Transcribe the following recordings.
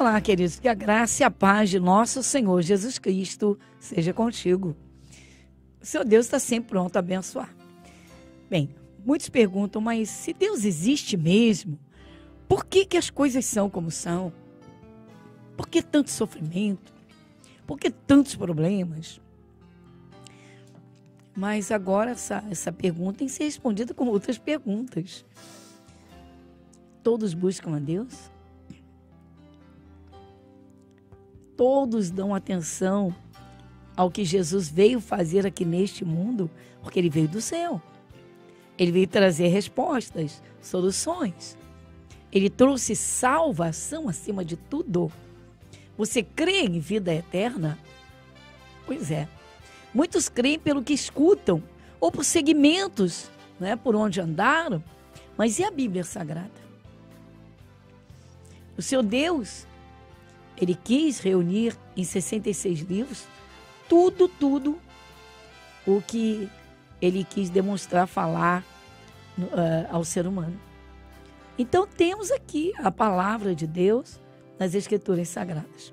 Olá, queridos, que a graça e a paz de nosso Senhor Jesus Cristo seja contigo. O seu Deus está sempre pronto a abençoar. Bem, muitos perguntam, mas se Deus existe mesmo, por que as coisas são como são? Por que tanto sofrimento? Por que tantos problemas? Mas agora essa pergunta tem que ser respondida com outras perguntas. Todos buscam a Deus? Todos dão atenção ao que Jesus veio fazer aqui neste mundo, porque ele veio do céu. Ele veio trazer respostas, soluções. Ele trouxe salvação acima de tudo. Você crê em vida eterna? Pois é. Muitos creem pelo que escutam, ou por segmentos, né, por onde andaram. Mas e a Bíblia Sagrada? O seu Deus, ele quis reunir em 66 livros tudo o que ele quis demonstrar, falar ao ser humano. Então temos aqui a palavra de Deus nas Escrituras Sagradas.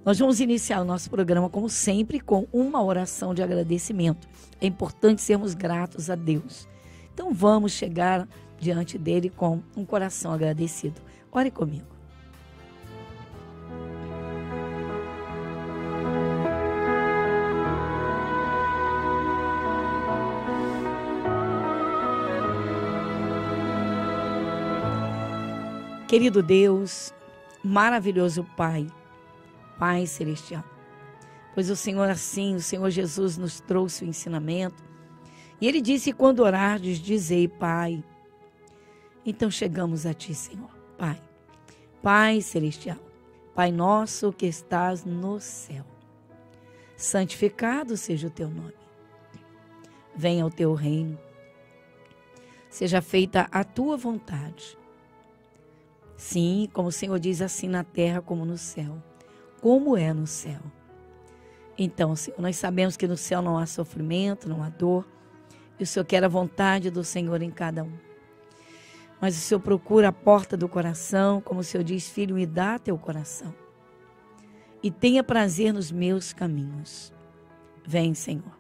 Nós vamos iniciar o nosso programa, como sempre, com uma oração de agradecimento. É importante sermos gratos a Deus. Então vamos chegar diante dele com um coração agradecido. Ore comigo. Querido Deus, maravilhoso Pai, Pai Celestial, pois o Senhor o Senhor Jesus nos trouxe o ensinamento, e Ele disse, quando orardes, dizei, Pai. Então chegamos a Ti, Senhor, Pai, Pai Celestial, Pai nosso que estás no céu, santificado seja o Teu nome, venha o Teu reino, seja feita a Tua vontade. Sim, como o Senhor diz, assim na terra como no céu. Como é no céu. Então, Senhor, nós sabemos que no céu não há sofrimento, não há dor. E o Senhor quer a vontade do Senhor em cada um. Mas o Senhor procura a porta do coração, como o Senhor diz, filho, me dá teu coração. E tenha prazer nos meus caminhos. Vem, Senhor.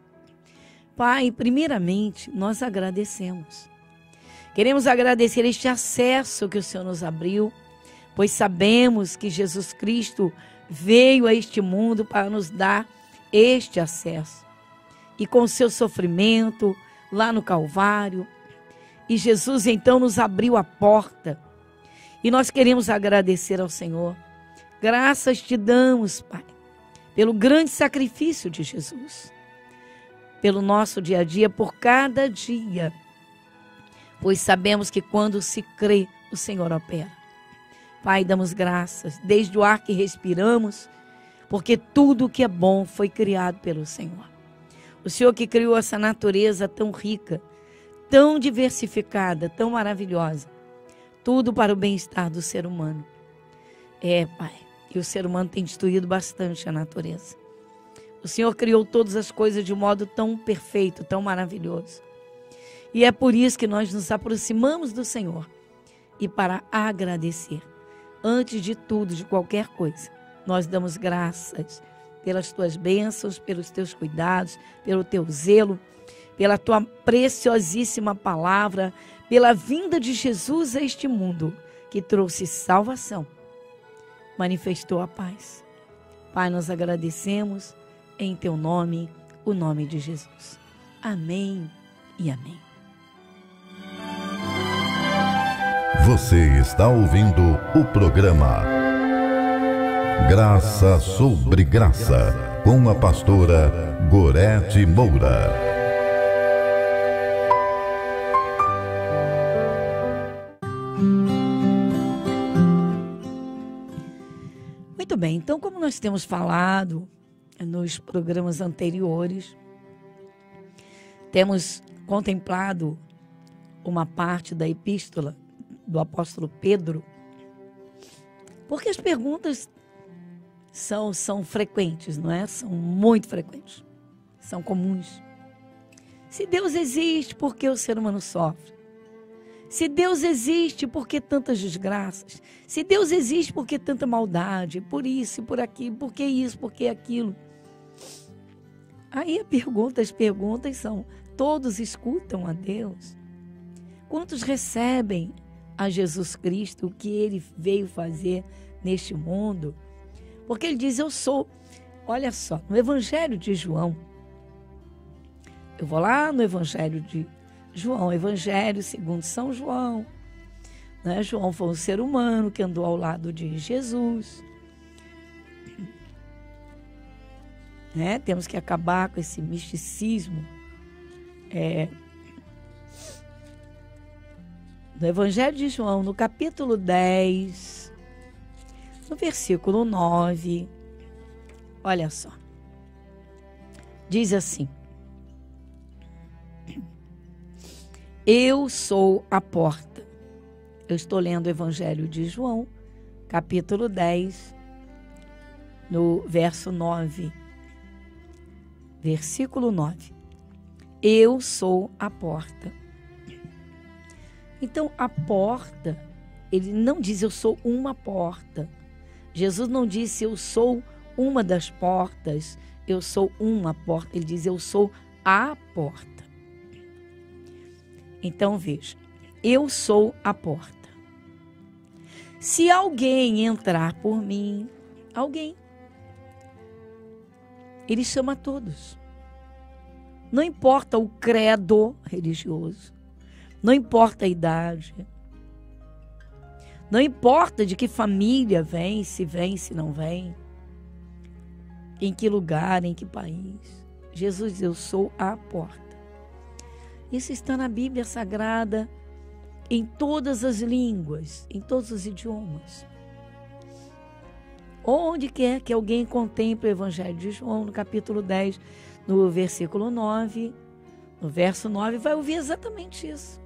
Pai, primeiramente, nós agradecemos. Queremos agradecer este acesso que o Senhor nos abriu, pois sabemos que Jesus Cristo veio a este mundo para nos dar este acesso. E com o seu sofrimento lá no Calvário, e Jesus então nos abriu a porta. E nós queremos agradecer ao Senhor. Graças te damos, Pai, pelo grande sacrifício de Jesus, pelo nosso dia a dia, por cada dia. Pois sabemos que quando se crê, o Senhor opera. Pai, damos graças, desde o ar que respiramos, porque tudo que é bom foi criado pelo Senhor. O Senhor que criou essa natureza tão rica, tão diversificada, tão maravilhosa, tudo para o bem-estar do ser humano. Pai, e o ser humano tem destruído bastante a natureza. O Senhor criou todas as coisas de um modo tão perfeito, tão maravilhoso. E é por isso que nós nos aproximamos do Senhor. E para agradecer, antes de tudo, de qualquer coisa, nós damos graças pelas tuas bênçãos, pelos teus cuidados, pelo teu zelo, pela tua preciosíssima palavra, pela vinda de Jesus a este mundo, que trouxe salvação, manifestou a paz. Pai, nós agradecemos em teu nome, o nome de Jesus. Amém e amém. Você está ouvindo o programa Graça sobre Graça, com a pastora Gorete Moura. Muito bem, então como nós temos falado nos programas anteriores, temos contemplado uma parte da epístola do apóstolo Pedro, porque as perguntas são frequentes, não é? São muito frequentes, são comuns. Se Deus existe, por que o ser humano sofre? Se Deus existe, por que tantas desgraças? Se Deus existe, por que tanta maldade? Por isso, por aquilo, por que isso, por que aquilo? Aí as perguntas são, todos escutam a Deus? Quantos recebem a Jesus Cristo, o que Ele veio fazer neste mundo? Porque Ele diz, eu sou. Olha só, no Evangelho de João, eu vou lá no Evangelho de João, Evangelho segundo São João, né? João foi um ser humano que andou ao lado de Jesus. Temos que acabar com esse misticismo. No Evangelho de João, no capítulo 10, no versículo 9, olha só, diz assim, eu sou a porta. Eu estou lendo o Evangelho de João, capítulo 10, no verso 9. Versículo 9. Eu sou a porta. Então, a porta, ele não diz eu sou uma porta. Jesus não disse eu sou uma das portas, eu sou uma porta. Ele diz eu sou a porta. Então, veja, eu sou a porta. Se alguém entrar por mim, ele chama todos. Não importa o credo religioso, não importa a idade, não importa de que família vem, se não vem, em que lugar, em que país. Jesus diz, eu sou a porta. Isso está na Bíblia Sagrada, em todas as línguas, em todos os idiomas. Onde quer que alguém contemple o Evangelho de João, no capítulo 10, no versículo 9, no verso 9, vai ouvir exatamente isso.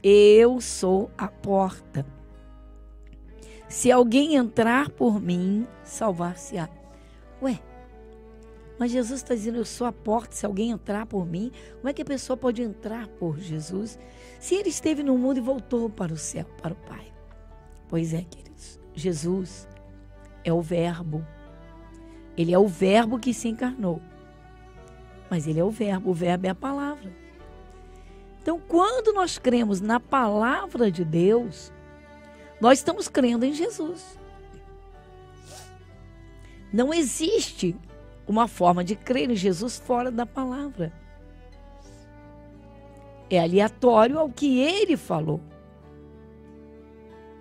Eu sou a porta. Se alguém entrar por mim, salvar-se-á. Mas Jesus está dizendo, eu sou a porta, se alguém entrar por mim, como é que a pessoa pode entrar por Jesus se ele esteve no mundo e voltou para o céu, para o Pai? Pois é, queridos, Jesus é o Verbo. Ele é o Verbo que se encarnou. Mas ele é o Verbo é a palavra. Então, quando nós cremos na palavra de Deus, nós estamos crendo em Jesus. Não existe uma forma de crer em Jesus fora da palavra. É aleatório ao que ele falou.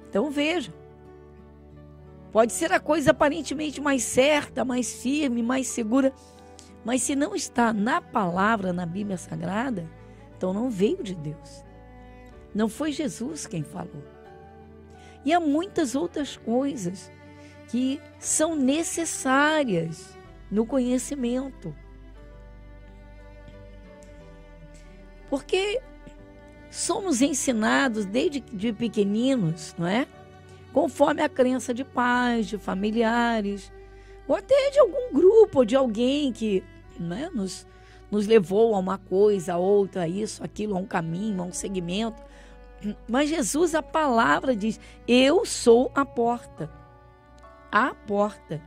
Então veja, pode ser a coisa aparentemente mais certa, mais firme, mais segura, mas se não está na palavra, na Bíblia Sagrada, então não veio de Deus. Não foi Jesus quem falou. E há muitas outras coisas que são necessárias no conhecimento. Porque somos ensinados desde de pequeninos, não é? Conforme a crença de pais, de familiares, ou até de algum grupo, ou de alguém que, né, nos levou a uma coisa, a outra, a isso, aquilo, a um caminho, a um segmento. Mas Jesus, a palavra diz, eu sou a porta. A porta.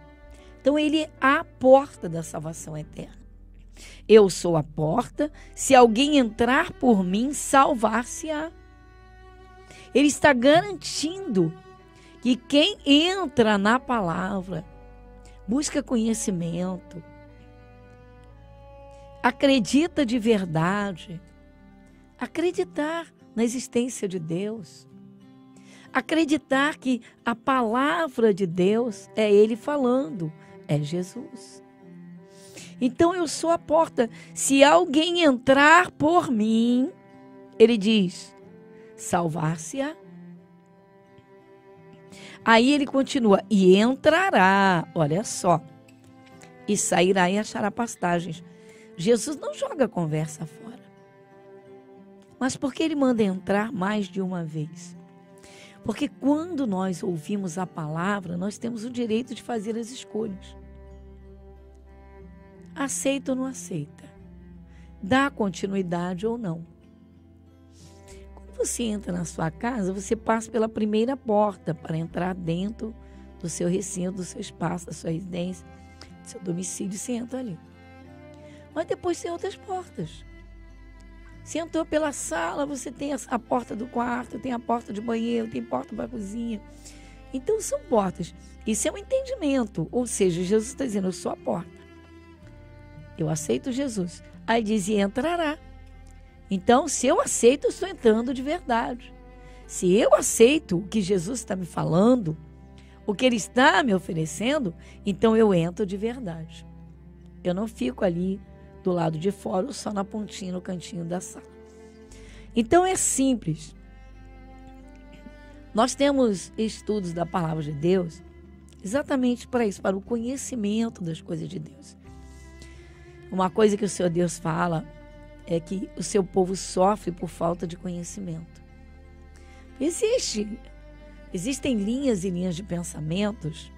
Então, ele é a porta da salvação eterna. Eu sou a porta, se alguém entrar por mim, salvar-se-á. Ele está garantindo que quem entra na palavra, busca conhecimento, acredita de verdade, acreditar na existência de Deus, acreditar que a palavra de Deus é Ele falando, é Jesus. Então eu sou a porta. Se alguém entrar por mim, ele diz, salvar-se-á. Aí ele continua, e entrará, olha só, e sairá e achará pastagens. Jesus não joga a conversa fora. Mas por que ele manda entrar mais de uma vez? Porque quando nós ouvimos a palavra, nós temos o direito de fazer as escolhas. Aceita ou não aceita? Dá continuidade ou não? Quando Quando você entra na sua casa, você passa pela primeira porta para entrar dentro do seu recinto, do seu espaço, da sua residência, do seu domicílio, você entra ali. Mas depois tem outras portas. Você entrou pela sala, você tem a porta do quarto, tem a porta de banheiro, tem porta para a cozinha. Então são portas. Isso é um entendimento. Ou seja, Jesus está dizendo, eu sou a porta. Eu aceito Jesus. Aí diz, e entrará. Então, se eu aceito, eu estou entrando de verdade. Se eu aceito o que Jesus está me falando, o que Ele está me oferecendo, então eu entro de verdade. Eu não fico ali do lado de fora ou só na pontinha, no cantinho da sala. Então é simples. Nós temos estudos da palavra de Deus exatamente para isso, para o conhecimento das coisas de Deus. Uma coisa que o Senhor Deus fala é que o seu povo sofre por falta de conhecimento. Existem linhas e linhas de pensamentos,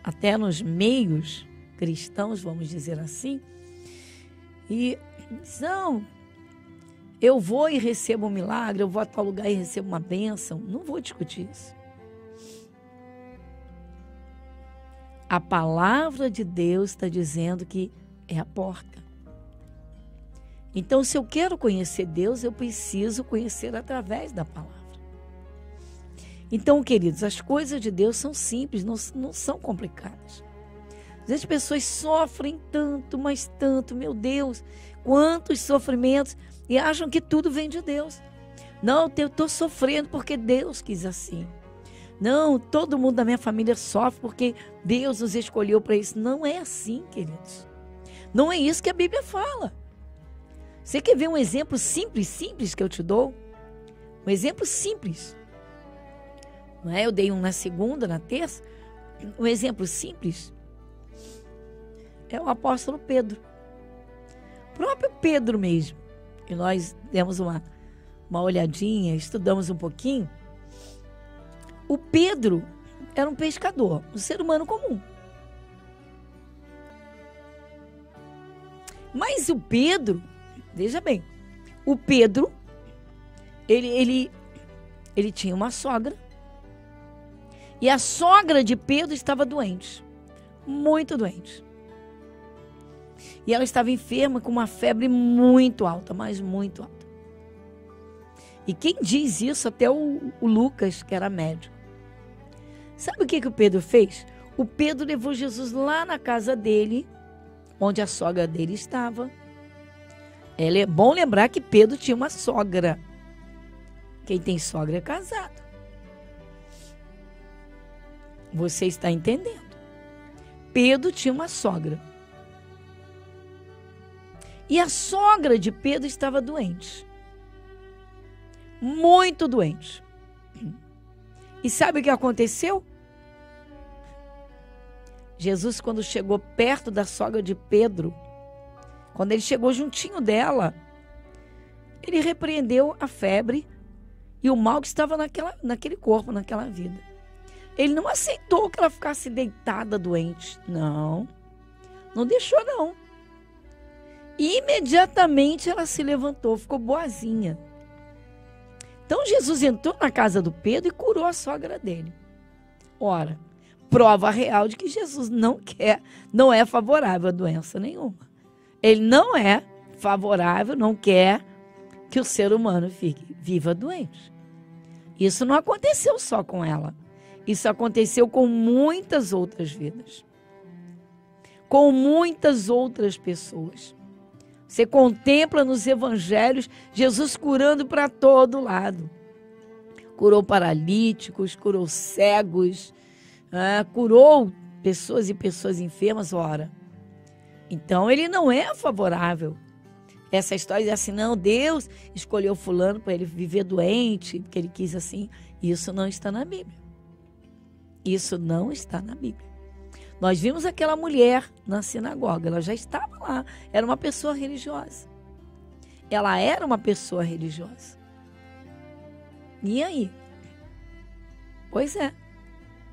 até nos meios cristãos, vamos dizer assim, e não, eu vou e recebo um milagre, eu vou a tal lugar e recebo uma bênção. Não vou discutir isso. A palavra de Deus está dizendo que é a porta. Então, se eu quero conhecer Deus, eu preciso conhecer através da palavra. Então, queridos, as coisas de Deus são simples, não são complicadas. As pessoas sofrem tanto, mas tanto, meu Deus, quantos sofrimentos, e acham que tudo vem de Deus. Não, eu estou sofrendo porque Deus quis assim. Não, todo mundo da minha família sofre porque Deus nos escolheu para isso. Não é assim, queridos. Não é isso que a Bíblia fala. Você quer ver um exemplo simples que eu te dou? Um exemplo simples. Não é? Eu dei um na segunda, na terça. Um exemplo simples é o apóstolo Pedro. O próprio Pedro mesmo. E nós demos uma olhadinha, estudamos um pouquinho. O Pedro era um pescador, um ser humano comum. Mas o Pedro, veja bem, o Pedro, ele tinha uma sogra. E a sogra de Pedro estava doente, muito doente. E ela estava enferma com uma febre muito alta, mas muito alta. E quem diz isso até o Lucas, que era médico. Sabe o que o Pedro fez? O Pedro levou Jesus lá na casa dele, onde a sogra dele estava. É bom lembrar que Pedro tinha uma sogra. Quem tem sogra é casado. Você está entendendo? Pedro tinha uma sogra. E a sogra de Pedro estava doente. Muito doente. E sabe o que aconteceu? Jesus, quando chegou perto da sogra de Pedro, quando ele chegou juntinho dela, ele repreendeu a febre e o mal que estava naquele corpo, naquela vida. Ele não aceitou que ela ficasse deitada doente. Não deixou não. E imediatamente ela se levantou, ficou boazinha. Então Jesus entrou na casa do Pedro e curou a sogra dele. Ora, prova real de que Jesus não é favorável a doença nenhuma. Ele não é favorável, não quer que o ser humano viva doente. Isso não aconteceu só com ela. Isso aconteceu com muitas outras vidas. Com muitas outras pessoas. Você contempla nos evangelhos Jesus curando para todo lado. Curou paralíticos, curou cegos, curou pessoas e pessoas enfermas, ora. Então ele não é favorável. Essa história é assim, não, Deus escolheu fulano para ele viver doente, porque ele quis assim. Isso não está na Bíblia. Isso não está na Bíblia. Nós vimos aquela mulher na sinagoga, ela já estava lá, era uma pessoa religiosa. Ela era uma pessoa religiosa. E aí? Pois é.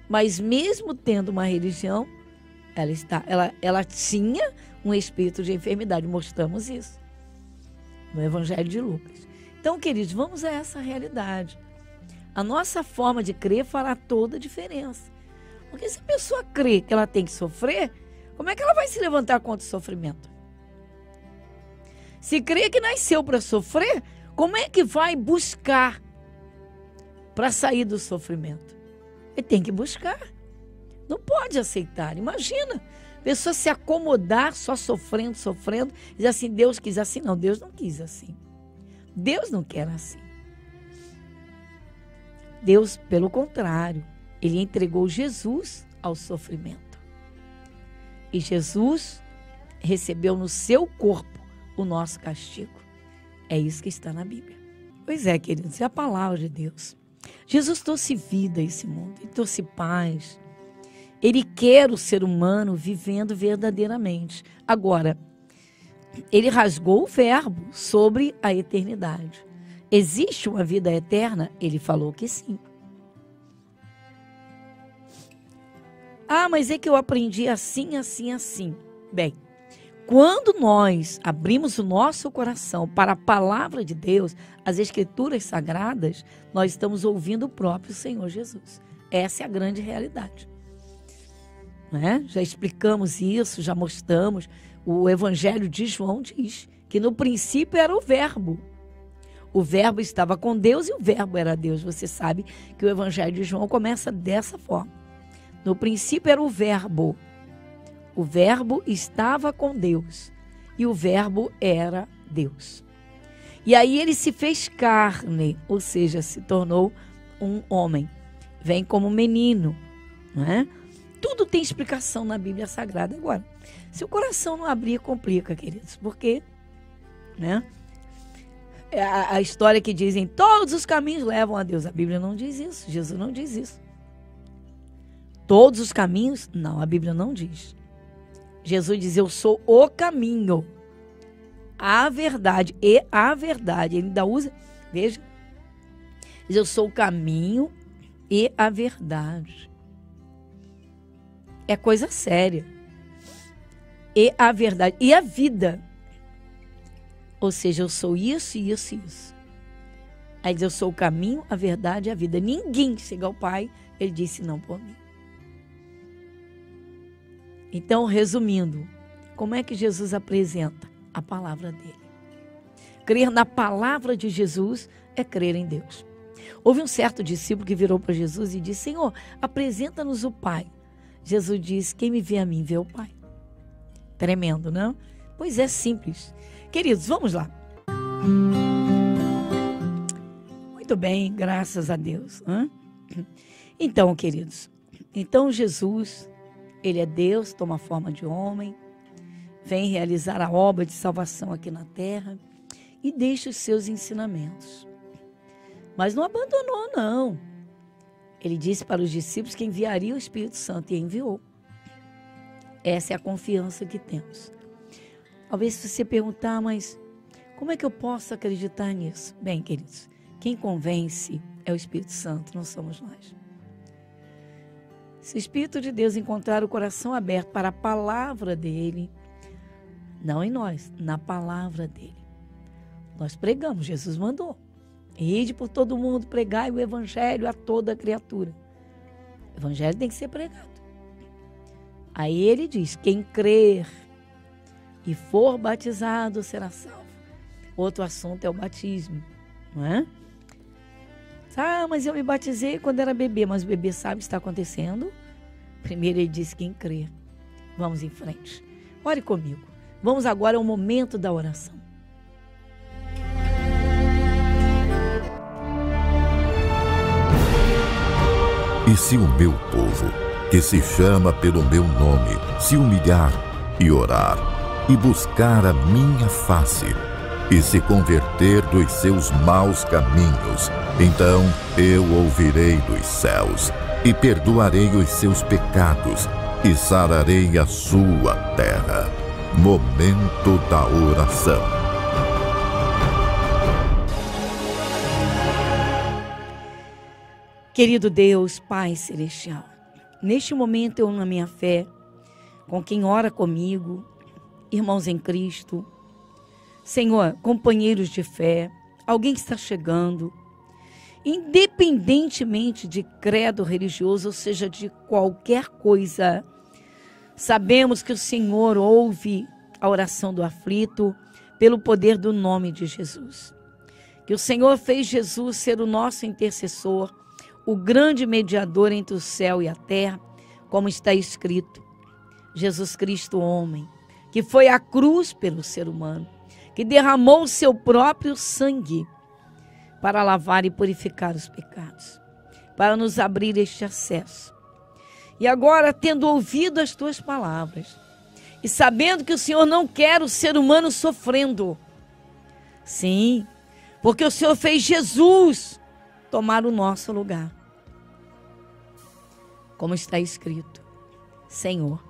Mas mesmo tendo uma religião, ela tinha um espírito de enfermidade. Mostramos isso no Evangelho de Lucas. Então, queridos, vamos a essa realidade. A nossa forma de crer fará toda a diferença. Porque se a pessoa crê que ela tem que sofrer, como é que ela vai se levantar contra o sofrimento? Se crê que nasceu para sofrer, como é que vai buscar para sair do sofrimento? Ele tem que buscar. Não pode aceitar. Imagina, a pessoa se acomodar só sofrendo, dizer assim, Deus quis assim. Não, Deus não quis assim. Deus não quer assim. Deus, pelo contrário, ele entregou Jesus ao sofrimento. E Jesus recebeu no seu corpo o nosso castigo. É isso que está na Bíblia. Pois é, queridos, é a palavra de Deus. Jesus trouxe vida a esse mundo, ele trouxe paz. Ele quer o ser humano vivendo verdadeiramente. Agora, ele rasgou o verbo sobre a eternidade. Existe uma vida eterna? Ele falou que sim. Ah, mas é que eu aprendi assim, assim, assim. Bem, quando nós abrimos o nosso coração para a palavra de Deus, as escrituras sagradas, nós estamos ouvindo o próprio Senhor Jesus. Essa é a grande realidade. Né? Já explicamos isso, já mostramos. O Evangelho de João diz que no princípio era o Verbo. O Verbo estava com Deus e o Verbo era Deus. Você sabe que o Evangelho de João começa dessa forma. No princípio era o Verbo. O Verbo estava com Deus e o Verbo era Deus. E aí ele se fez carne, ou seja, se tornou um homem. Vem como menino, não é? Tudo tem explicação na Bíblia Sagrada. Agora, se o coração não abrir, complica, queridos. Porque, né? A história que dizem todos os caminhos levam a Deus. A Bíblia não diz isso. Jesus não diz isso. Todos os caminhos? Não, a Bíblia não diz. Jesus diz, eu sou o caminho, a verdade e a verdade. Ele ainda usa, veja, diz, eu sou o caminho e a verdade. É coisa séria. E a verdade. E a vida. Ou seja, eu sou isso, isso e isso. Aí diz, eu sou o caminho, a verdade e a vida. Ninguém chega ao Pai, ele disse não por mim. Então, resumindo, como é que Jesus apresenta a palavra dele? Crer na palavra de Jesus é crer em Deus. Houve um certo discípulo que virou para Jesus e disse, Senhor, apresenta-nos o Pai. Jesus disse, quem me vê a mim, vê o Pai. Tremendo, não? Pois é, simples. Queridos, vamos lá. Muito bem, graças a Deus. Então, queridos, Jesus, ele é Deus, toma forma de homem, vem realizar a obra de salvação aqui na terra e deixa os seus ensinamentos. Mas não abandonou, não. Ele disse para os discípulos que enviaria o Espírito Santo e enviou. Essa é a confiança que temos. Talvez se você perguntar, mas como é que eu posso acreditar nisso? Bem, queridos, quem convence é o Espírito Santo, não somos nós. Se o Espírito de Deus encontrar o coração aberto para a palavra dele, não em nós, na palavra dele. Nós pregamos, Jesus mandou. Ide por todo mundo, pregai o evangelho a toda criatura. O evangelho tem que ser pregado. Aí ele diz, quem crer e for batizado será salvo. Outro assunto é o batismo, não é? Ah, mas eu me batizei quando era bebê, mas o bebê sabe o que está acontecendo? Primeiro ele disse quem crer. Vamos em frente. Ore comigo. Vamos agora ao momento da oração. E se o meu povo, que se chama pelo meu nome, se humilhar e orar, e buscar a minha face, e se converter dos seus maus caminhos, então eu ouvirei dos céus, e perdoarei os seus pecados, e sararei a sua terra. Momento da oração. Querido Deus, Pai Celestial, neste momento eu na minha fé, com quem ora comigo, irmãos em Cristo, Senhor, companheiros de fé, alguém que está chegando, independentemente de credo religioso, ou seja, de qualquer coisa, sabemos que o Senhor ouve a oração do aflito pelo poder do nome de Jesus. Que o Senhor fez Jesus ser o nosso intercessor, o grande mediador entre o céu e a terra, como está escrito. Jesus Cristo, homem, que foi à cruz pelo ser humano, que derramou o seu próprio sangue para lavar e purificar os pecados, para nos abrir este acesso. E agora, tendo ouvido as tuas palavras, e sabendo que o Senhor não quer o ser humano sofrendo, sim, porque o Senhor fez Jesus tomar o nosso lugar. Como está escrito, Senhor,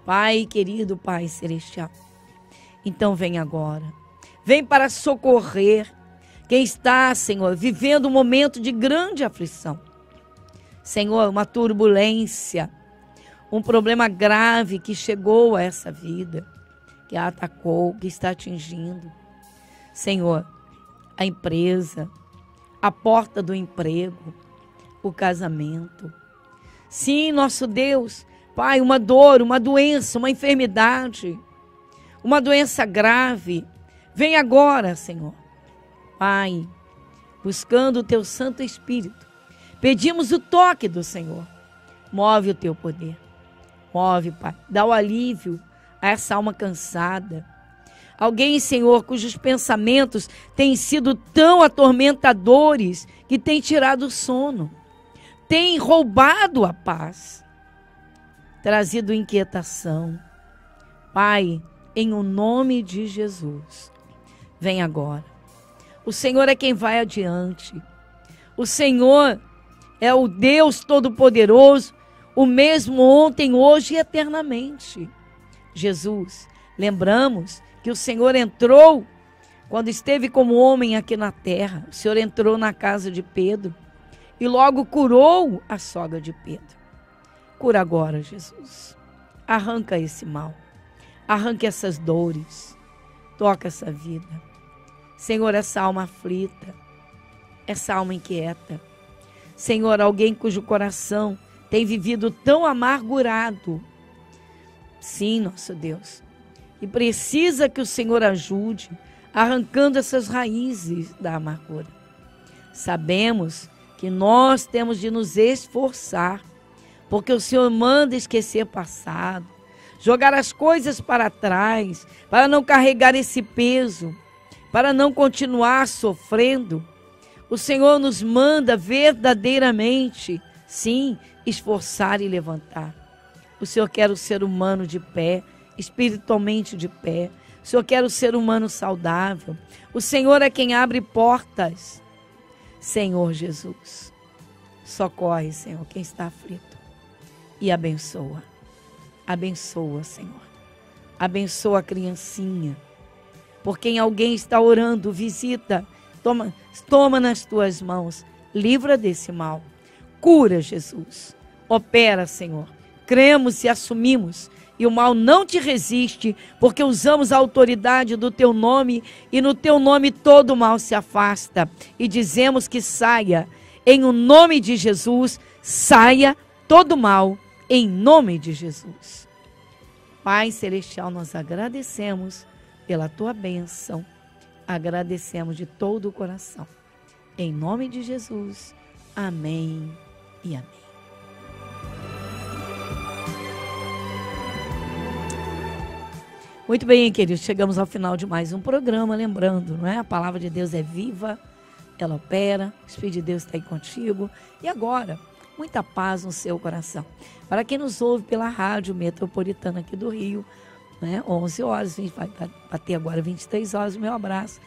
Pai querido, Pai celestial, então vem agora, vem para socorrer quem está, Senhor, vivendo um momento de grande aflição. Senhor, uma turbulência, um problema grave que chegou a essa vida, que a atacou, que está atingindo. Senhor, a empresa, a porta do emprego, o casamento. Sim, nosso Deus, Pai, uma dor, uma doença, uma enfermidade, uma doença grave. Vem agora, Senhor. Pai, buscando o Teu Santo Espírito, pedimos o toque do Senhor. Move o Teu poder. Move, Pai. Dá o alívio a essa alma cansada. Alguém, Senhor, cujos pensamentos têm sido tão atormentadores que tem tirado o sono, tem roubado a paz, trazido inquietação. Pai, em o nome de Jesus, vem agora. O Senhor é quem vai adiante. O Senhor é o Deus Todo-Poderoso, o mesmo ontem, hoje e eternamente. Jesus, lembramos que o Senhor entrou, quando esteve como homem aqui na terra, o Senhor entrou na casa de Pedro e logo curou a sogra de Pedro. Cura agora, Jesus. Arranca esse mal, arranca essas dores, toca essa vida. Senhor, essa alma aflita, essa alma inquieta. Senhor, alguém cujo coração tem vivido tão amargurado. Sim, nosso Deus. E precisa que o Senhor ajude, arrancando essas raízes da amargura. Sabemos que nós temos de nos esforçar, porque o Senhor manda esquecer passado, jogar as coisas para trás, para não carregar esse peso, para não continuar sofrendo. O Senhor nos manda verdadeiramente, sim, esforçar e levantar. O Senhor quer o ser humano de pé, espiritualmente de pé. O Senhor quer o ser humano saudável. O Senhor é quem abre portas. Senhor Jesus, socorre, Senhor, quem está aflito e abençoa. Abençoa, Senhor. Abençoa a criancinha. Por quem alguém está orando, visita, toma nas tuas mãos, livra desse mal. Cura, Jesus. Opera, Senhor. Cremos e assumimos. E o mal não te resiste, porque usamos a autoridade do teu nome, e no teu nome todo o mal se afasta. E dizemos que saia, em o nome de Jesus, saia todo o mal, em nome de Jesus. Pai Celestial, nós agradecemos pela tua bênção, agradecemos de todo o coração. Em nome de Jesus, amém e amém. Muito bem, queridos, chegamos ao final de mais um programa, lembrando, não é? A palavra de Deus é viva, ela opera, o Espírito de Deus está aí contigo. E agora, muita paz no seu coração. Para quem nos ouve pela Rádio Metropolitana aqui do Rio, né? 11 horas, vai bater agora 23 horas, meu abraço.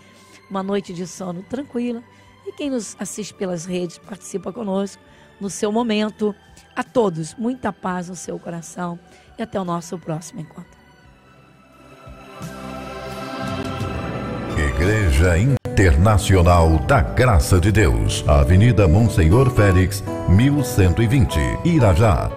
Uma noite de sono tranquila. E quem nos assiste pelas redes, participa conosco no seu momento. A todos, muita paz no seu coração e até o nosso próximo encontro. Igreja Internacional da Graça de Deus, Avenida Monsenhor Félix, 1120, Irajá.